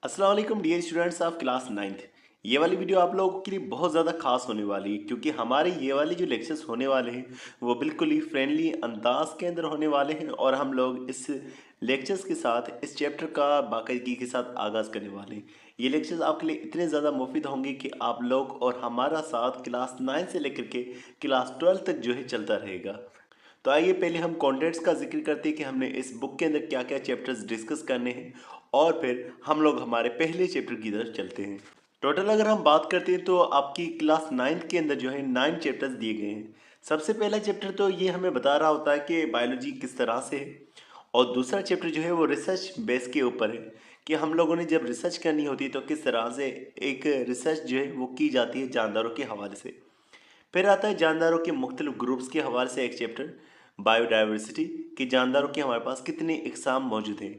अस्सलाम वालेकुम dear students of class ninth. ये वाली वीडियो आप लोगों के लिए बहुत ज़्यादा खास होने वाली है क्योंकि हमारे ये वाले जो लेक्चर्स होने वाले हैं वो बिल्कुल ही फ्रेंडली अंदाज के अंदर होने वाले हैं और हम लोग इस लेक्चर्स के साथ इस चैप्टर का बाकायदगी के साथ आगाज़ करने वाले हैं। ये लेक्चर्स आपके लिए इतने ज़्यादा मुफीद होंगे कि आप लोग और हमारा साथ क्लास 9 से लेकर के क्लास 12 तक जो है चलता रहेगा। तो आइए पहले हम कंटेंट्स का जिक्र करते हैं कि हमने इस बुक के अंदर क्या क्या चैप्टर्स डिस्कस करने हैं और फिर हम लोग हमारे पहले चैप्टर की तरफ चलते हैं। टोटल अगर हम बात करते हैं तो आपकी क्लास 9th के अंदर जो है 9 चैप्टर्स दिए गए हैं। सबसे पहला चैप्टर तो ये हमें बता रहा होता है कि बायोलॉजी किस तरह से है और दूसरा चैप्टर जो है वो रिसर्च बेस के ऊपर है कि हम लोगों ने जब रिसर्च करनी होती है तो किस तरह से एक रिसर्च जो है वो की जाती है जानदारों के हवाले से। फिर आता है जानदारों के मुख्तलिफ ग्रुप्स के हवाले से एक चैप्टर बायोडाइवर्सिटी कि जानदारों के हमारे पास कितने इकसाम मौजूद हैं।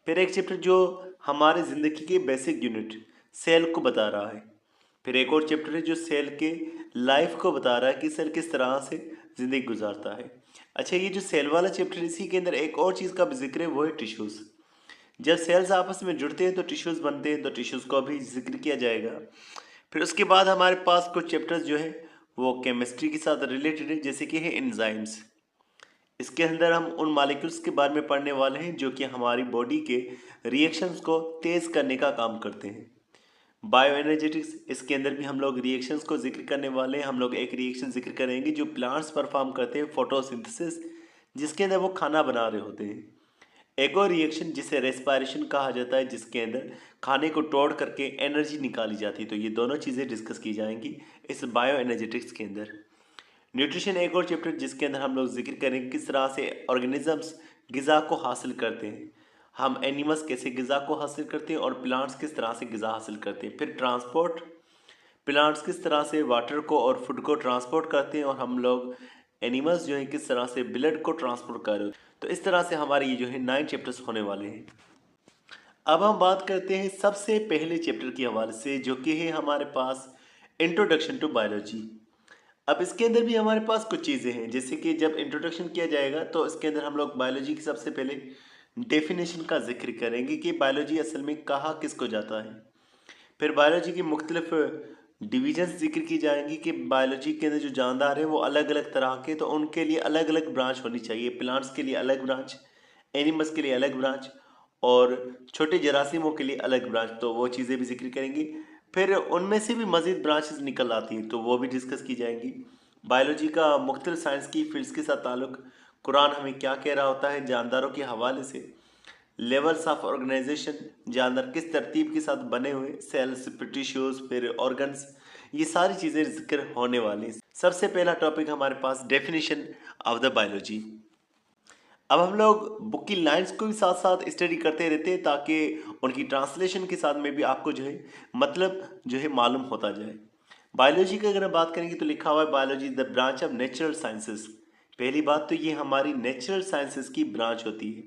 फिर एक चैप्टर जो हमारे ज़िंदगी के बेसिक यूनिट सेल को बता रहा है। फिर एक और चैप्टर है जो सेल के लाइफ को बता रहा है कि सेल किस तरह से ज़िंदगी गुजारता है। अच्छा, ये जो सेल वाला चैप्टर इसी के अंदर एक और चीज़ का भी जिक्र है, वो है टिश्यूज़। जब सेल्स आपस में जुड़ते हैं तो टिश्यूज़ बनते हैं, तो टिश्यूज़ को भी जिक्र किया जाएगा। फिर उसके बाद हमारे पास कुछ चैप्टर्स जो है वो केमिस्ट्री के साथ रिलेटेड है, जैसे कि है एंजाइम्स। इसके अंदर हम उन मॉलिक्यूल्स के बारे में पढ़ने वाले हैं जो कि हमारी बॉडी के रिएक्शंस को तेज़ करने का काम करते हैं। बायो एनर्जेटिक्स, इसके अंदर भी हम लोग रिएक्शंस को जिक्र करने वाले हैं। हम लोग एक रिएक्शन जिक्र करेंगे जो प्लांट्स परफॉर्म करते हैं, फोटोसिंथेसिस, जिसके अंदर वो खाना बना रहे होते हैं। एक और रिएक्शन जिसे रेस्पायरेशन कहा जाता है, जिसके अंदर खाने को तोड़ करके एनर्जी निकाली जाती है। तो ये दोनों चीज़ें डिस्कस की जाएंगी इस बायो एनर्जेटिक्स के अंदर। न्यूट्रिशन एक और चैप्टर जिसके अंदर हम लोग जिक्र करेंगे किस तरह से ऑर्गेनिजम्स ग़िज़ा को हासिल करते हैं। हम एनिमल्स कैसे ग़िज़ा को हासिल करते हैं और प्लांट्स किस तरह से ग़िज़ा हासिल करते हैं। फिर ट्रांसपोर्ट, प्लांट्स किस तरह से वाटर को और फूड को ट्रांसपोर्ट करते हैं और हम लोग एनिमल्स जो हैं किस तरह से ब्लड को ट्रांसपोर्ट कर रहे हो। तो इस तरह से हमारे ये जो है 9 चैप्टर्स होने वाले हैं। अब हम बात करते हैं सबसे पहले चैप्टर के हवाले से जो कि है हमारे पास इंट्रोडक्शन टू बायोलॉजी। अब इसके अंदर भी हमारे पास कुछ चीज़ें हैं, जैसे कि जब इंट्रोडक्शन किया जाएगा तो इसके अंदर हम लोग बायोलॉजी की सबसे पहले डेफिनेशन का जिक्र करेंगे कि बायोलॉजी असल में कहा किसको जाता है। फिर बायोलॉजी की मुख्तलिफ डिविजन्स जिक्र की जाएंगी कि बायोलॉजी के अंदर जो जानदार हैं वो अलग अलग तरह के, तो उनके लिए अलग अलग ब्रांच होनी चाहिए। प्लांट्स के लिए अलग ब्रांच, एनिमल्स के लिए अलग ब्रांच और छोटे जरासीमों के लिए अलग ब्रांच, तो वो चीज़ें भी जिक्र करेंगी। फिर उनमें से भी मज़ीद ब्रांचेस निकल आती हैं तो वो भी डिस्कस की जाएंगी। बायोलॉजी का मुख्तलिफ साइंस की फील्ड्स के साथ ताल्लुक़, कुरान हमें क्या कह रहा होता है जानदारों के हवाले से, लेवल्स ऑफ ऑर्गेनाइजेशन, जानदार किस तरतीब के साथ बने हुए, सेल्स, टिश्यूज, फिर ऑर्गन्स, ये सारी चीज़ें जिक्र होने वाली हैं। सबसे पहला टॉपिक हमारे पास डेफिनेशन ऑफ द बायोलॉजी। अब हम लोग बुक की लाइंस को भी साथ साथ स्टडी करते रहते हैं ताकि उनकी ट्रांसलेशन के साथ में भी आपको जो है मतलब जो है मालूम होता जाए। बायोलॉजी की अगर हम बात करेंगे तो लिखा हुआ है biology the branch of natural sciences. पहली बात तो ये हमारी नेचुरल साइंसेस की ब्रांच होती है।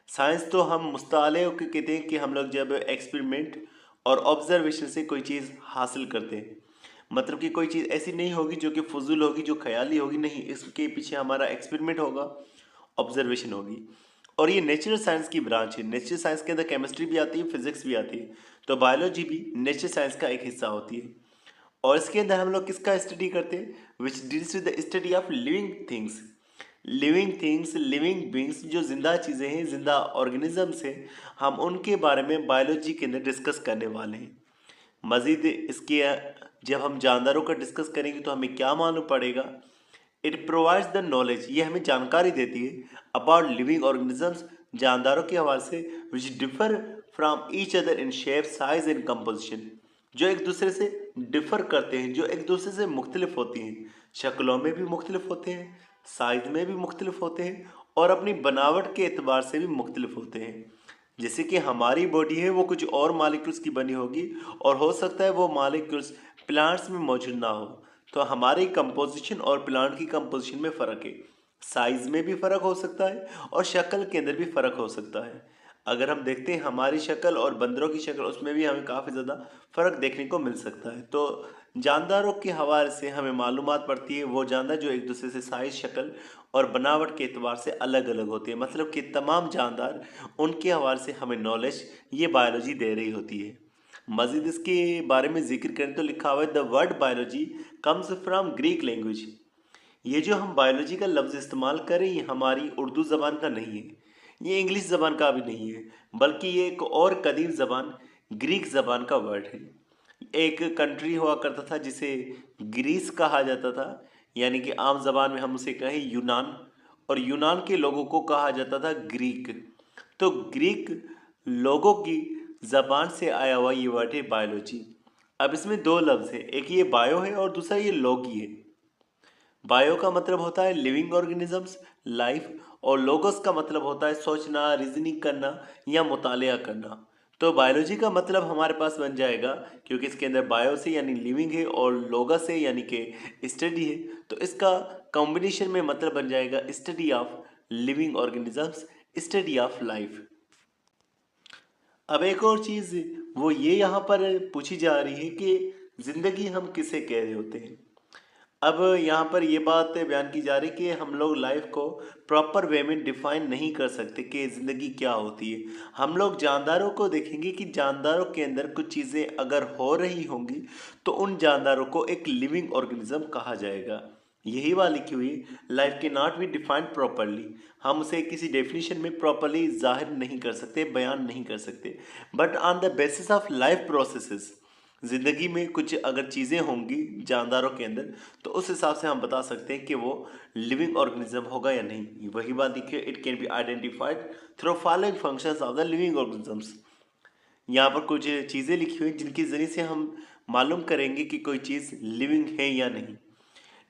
साइंस तो हम मुस्ताले को कहते हैं कि हम लोग जब एक्सपेरिमेंट और ऑब्जर्वेशन से कोई चीज़ हासिल करते हैं, मतलब कि कोई चीज़ ऐसी नहीं होगी जो कि फजूल होगी, जो ख्याली होगी, नहीं, इसके पीछे हमारा एक्सपेरिमेंट होगा, ऑब्जर्वेशन होगी। और ये नेचुरल साइंस की ब्रांच है। नेचुरल साइंस के अंदर केमिस्ट्री भी आती है, फिजिक्स भी आती है, तो बायोलॉजी भी नेचुरल साइंस का एक हिस्सा होती है। और इसके अंदर हम लोग किसका स्टडी करते हैं, which deals with the study of living things. Living things, living beings, जो जिंदा चीज़ें हैं, जिंदा ऑर्गेनिजम्स हैं, हम उनके बारे में बायोलॉजी के अंदर डिस्कस करने वाले हैं। मज़ीद इसके जब हम जानदारों का डिस्कस करेंगे तो हमें क्या मालूम पड़ेगा, इट प्रोवाइड्स द नॉलेज, ये हमें जानकारी देती है अबाउट लिविंग ऑर्गेनिजम्स, जानदारों के हवाले से, विच differ from each other in shape, size and composition, जो एक दूसरे से डिफर करते हैं, जो एक दूसरे से मुख्तलिफ होती हैं, शक्लों में भी मुख्तलिफ होते हैं, साइज में भी मुख्तलिफ होते हैं और अपनी बनावट के एतबार से भी मुख्तलिफ होते हैं। जैसे कि हमारी बॉडी है वो कुछ और मालिक्यूल्स की बनी होगी और हो सकता है वो मालिक्यूल्स प्लांट्स में मौजूद ना हो, तो हमारी कंपोजिशन और प्लांट की कंपोजिशन में फ़र्क है, साइज़ में भी फ़र्क हो सकता है और शक्ल के अंदर भी फ़र्क हो सकता है। अगर हम देखते हैं हमारी शक्ल और बंदरों की शक्ल, उसमें भी हमें काफ़ी ज़्यादा फ़र्क देखने को मिल सकता है। तो जानदारों के हवाले से हमें मालूमात पड़ती है, वो जानदार जो एक दूसरे से साइज़, शक्ल और बनावट के एतबार से अलग अलग होती है। मतलब कि तमाम जानदार उनके हवाले से हमें नॉलेज ये बायोलॉजी दे रही होती है। मजीद इसके बारे में जिक्र करें तो लिखा हुआ है the word biology comes from Greek language. ये जो हम बायोलॉजी का लफ्ज़ इस्तेमाल करें ये हमारी उर्दू ज़बान का नहीं है, ये इंग्लिश ज़बान का भी नहीं है, बल्कि ये एक और कदीम ज़बान ग्रीक ज़बान का वर्ड है। एक कंट्री हुआ करता था जिसे ग्रीस कहा जाता था, यानी कि आम ज़बान में हम उसे कहें यूनान, और यूनान के लोगों को कहा जाता था ग्रीक। तो ग्रीक लोगों की ज़बान से आया हुआ ये वर्ड है बायोलॉजी। अब इसमें दो लफ्ज़ है, एक ये बायो है और दूसरा ये लॉगी है। बायो का मतलब होता है लिविंग ऑर्गेनिजम्स, लाइफ, और लोगोस का मतलब होता है सोचना, रीजनिंग करना या मुतालिया करना। तो बायोलॉजी का मतलब हमारे पास बन जाएगा, क्योंकि इसके अंदर बायो से यानी लिविंग है और लोगस है यानी कि स्टडी है, तो इसका कॉम्बिनेशन में मतलब बन जाएगा study of living organisms, study of life. अब एक और चीज़ वो ये यहाँ पर पूछी जा रही है कि ज़िंदगी हम किसे कह रहे होते हैं। अब यहाँ पर ये बात बयान की जा रही है कि हम लोग लाइफ को प्रॉपर वे में डिफाइन नहीं कर सकते कि ज़िंदगी क्या होती है। हम लोग जानदारों को देखेंगे कि जानदारों के अंदर कुछ चीज़ें अगर हो रही होंगी तो उन जानदारों को एक लिविंग ऑर्गेनिज्म कहा जाएगा। यही बात लिखी हुई लाइफ के नॉट बी डिफाइंड प्रॉपरली। हम उसे किसी डेफिनेशन में प्रॉपरली जाहिर नहीं कर सकते, बयान नहीं कर सकते, but on the basis of life processes, ज़िंदगी में कुछ अगर चीज़ें होंगी जानदारों के अंदर तो उस हिसाब से हम बता सकते हैं कि वो लिविंग ऑर्गेनिज्म होगा या नहीं। वही बात देखिए, it can be identified through following functions of the living organisms. यहाँ पर कुछ चीज़ें लिखी हुई जिनके ज़रिए से हम मालूम करेंगे कि कोई चीज़ लिविंग है या नहीं।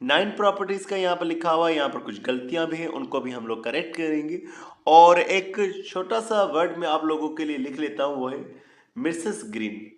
9 प्रॉपर्टीज़ का यहाँ पर लिखा हुआ है, यहाँ पर कुछ गलतियाँ भी हैं, उनको भी हम लोग करेक्ट करेंगे। और एक छोटा सा वर्ड मैं आप लोगों के लिए लिख लेता हूँ, वो है मिसेस ग्रीन।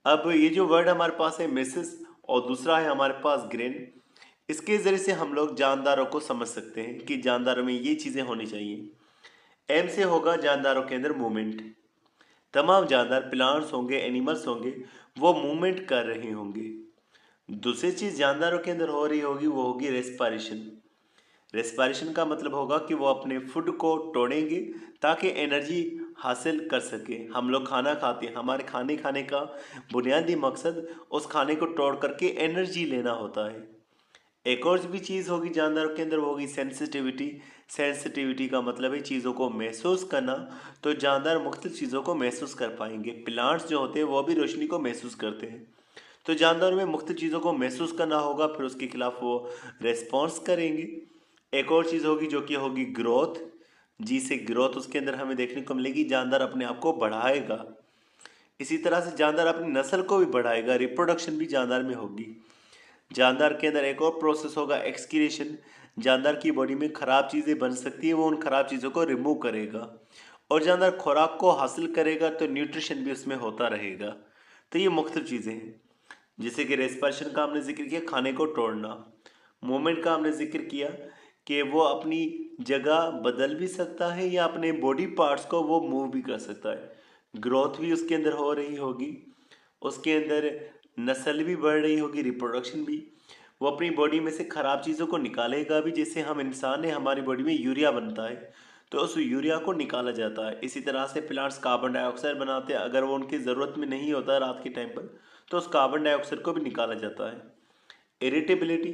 अब ये जो वर्ड हमारे पास है मिसेस और दूसरा है हमारे पास ग्रेन, इसके ज़रिए से हम लोग जानदारों को समझ सकते हैं कि जानदारों में ये चीज़ें होनी चाहिए। एम से होगा जानदारों के अंदर मूवमेंट। तमाम जानदार प्लांट्स होंगे, एनिमल्स होंगे, वो मूवमेंट कर रहे होंगे। दूसरी चीज़ जानदारों के अंदर हो रही होगी वो होगी रेस्पायरेशन। रेस्पायरेशन का मतलब होगा कि वो अपने फूड को तोड़ेंगे ताकि एनर्जी हासिल कर सके। हम लोग खाना खाते हैं, हमारे खाने का बुनियादी मकसद उस खाने को तोड़ करके एनर्जी लेना होता है। एक और भी चीज़ होगी जानदारों के अंदर, वो होगी सेंसिटिविटी। सेंसिटिविटी का मतलब है चीज़ों को महसूस करना, तो जानदार मुख्तलिफ चीज़ों को महसूस कर पाएंगे। प्लांट्स जो होते हैं वो भी रोशनी को महसूस करते हैं, तो जानदारों में मुख्तलिफ चीज़ों को महसूस करना होगा, फिर उसके खिलाफ वो रेस्पॉन्स करेंगे। एक और चीज़ होगी जो कि होगी ग्रोथ। जी से ग्रोथ उसके अंदर हमें देखने को मिलेगी, जानदार अपने आप को बढ़ाएगा। इसी तरह से जानदार अपनी नस्ल को भी बढ़ाएगा, रिप्रोडक्शन भी जानदार में होगी। जानदार के अंदर एक और प्रोसेस होगा एक्सक्रीशन। जानदार की बॉडी में ख़राब चीज़ें बन सकती है, वो उन ख़राब चीज़ों को रिमूव करेगा। और जानदार खुराक को हासिल करेगा तो न्यूट्रिशन भी उसमें होता रहेगा। तो ये मुख्तलिफ चीज़ें हैं, जैसे कि रेस्पिरेशन का हमने जिक्र किया, खाने को तोड़ना। मूवमेंट का हमने जिक्र किया कि वो अपनी जगह बदल भी सकता है या अपने बॉडी पार्ट्स को वो मूव भी कर सकता है। ग्रोथ भी उसके अंदर हो रही होगी, उसके अंदर नस्ल भी बढ़ रही होगी, रिप्रोडक्शन भी। वो अपनी बॉडी में से ख़राब चीज़ों को निकालेगा भी, जैसे हम इंसान हैं हमारी बॉडी में यूरिया बनता है तो उस यूरिया को निकाला जाता है। इसी तरह से प्लांट्स कार्बन डाइऑक्साइड बनाते हैं, अगर वो उनकी ज़रूरत में नहीं होता रात के टाइम पर तो उस कार्बन डाइऑक्साइड को भी निकाला जाता है। इरिटेबिलिटी,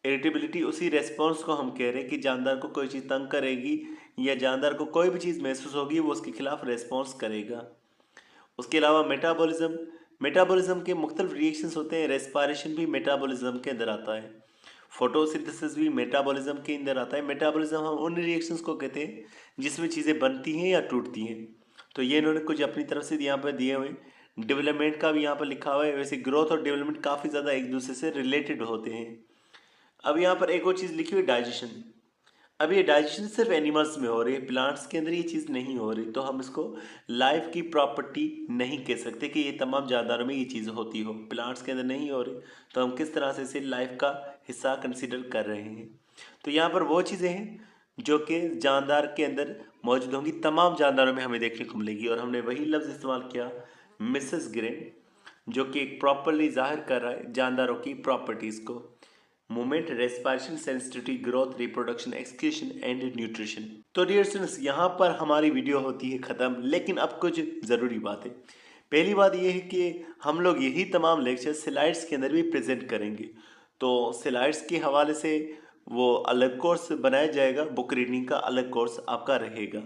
इरिटेबिलिटी उसी रेस्पॉन्स को हम कह रहे हैं कि जानदार को कोई चीज़ तंग करेगी या जानदार को कोई भी चीज़ महसूस होगी वो उसके खिलाफ रेस्पॉन्स करेगा। उसके अलावा मेटाबॉलिज्म, मेटाबॉलिज्म के मुख्तलिफ रिएक्शंस होते हैं, रेस्पायरेशन भी मेटाबॉलिज्म के अंदर आता है, फोटोसिंथेसिस भी मेटाबॉलिज्म के अंदर आता है। मेटाबॉलिज्म हम उन रिएक्शंस को कहते हैं जिसमें चीज़ें बनती हैं या टूटती हैं। तो ये इन्होंने कुछ अपनी तरफ से यहाँ पर दिए हुए। डेवलपमेंट का भी यहाँ पर लिखा हुआ है। वैसे ग्रोथ और डेवलपमेंट काफ़ी ज़्यादा एक दूसरे से रिलेटेड होते हैं। अब यहाँ पर एक और चीज़ लिखी हुई डाइजेशन। अब ये डाइजेशन सिर्फ एनिमल्स में हो रही है, प्लांट्स के अंदर ये चीज़ नहीं हो रही, तो हम इसको लाइफ की प्रॉपर्टी नहीं कह सकते कि ये तमाम जानदारों में ये चीज़ होती हो। प्लांट्स के अंदर नहीं हो रही तो हम किस तरह से इसे लाइफ का हिस्सा कंसिडर कर रहे हैं। तो यहाँ पर वो चीज़ें हैं जो कि जानदार के अंदर मौजूद होंगी, तमाम जानदारों में हमें देखने को मिलेगी। और हमने वही लफ्ज़ इस्तेमाल किया मिसेस ग्रेन, जो कि एक प्रॉपरली जाहिर कर रहा है जानदारों की प्रॉपर्टीज़ को। Movement, respiration, sensitivity, growth, reproduction, excretion and nutrition. तो डियर स्टूडेंट्स, यहाँ पर हमारी वीडियो होती है ख़त्म, लेकिन अब कुछ ज़रूरी बातें। पहली बात यह है कि हम लोग यही तमाम लेक्चर स्लाइड्स के अंदर भी प्रेजेंट करेंगे। तो स्लाइड्स के हवाले से वो अलग कोर्स बनाया जाएगा, बुक रीडिंग का अलग कोर्स आपका रहेगा।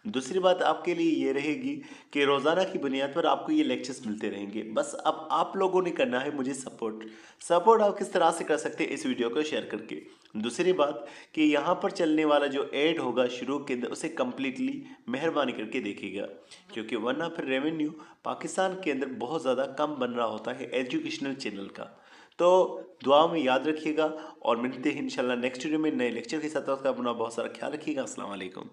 दूसरी बात आपके लिए ये रहेगी कि रोज़ाना की बुनियाद पर आपको ये लेक्चर्स मिलते रहेंगे। बस अब आप लोगों ने करना है मुझे सपोर्ट आप किस तरह से कर सकते हैं, इस वीडियो को शेयर करके। दूसरी बात कि यहाँ पर चलने वाला जो ऐड होगा शुरू के अंदर, उसे कम्प्लीटली मेहरबानी करके देखिएगा, क्योंकि वरना फिर रेवेन्यू पाकिस्तान के अंदर बहुत ज़्यादा कम बन रहा होता है एजुकेशनल चैनल का। तो दुआ में याद रखिएगा और मिलते हैं इंशाल्लाह नेक्स्ट वीडियो में नए लेक्चर के साथ। अपना बहुत सारा ख्याल रखिएगा। अस्सलाम वालेकुम।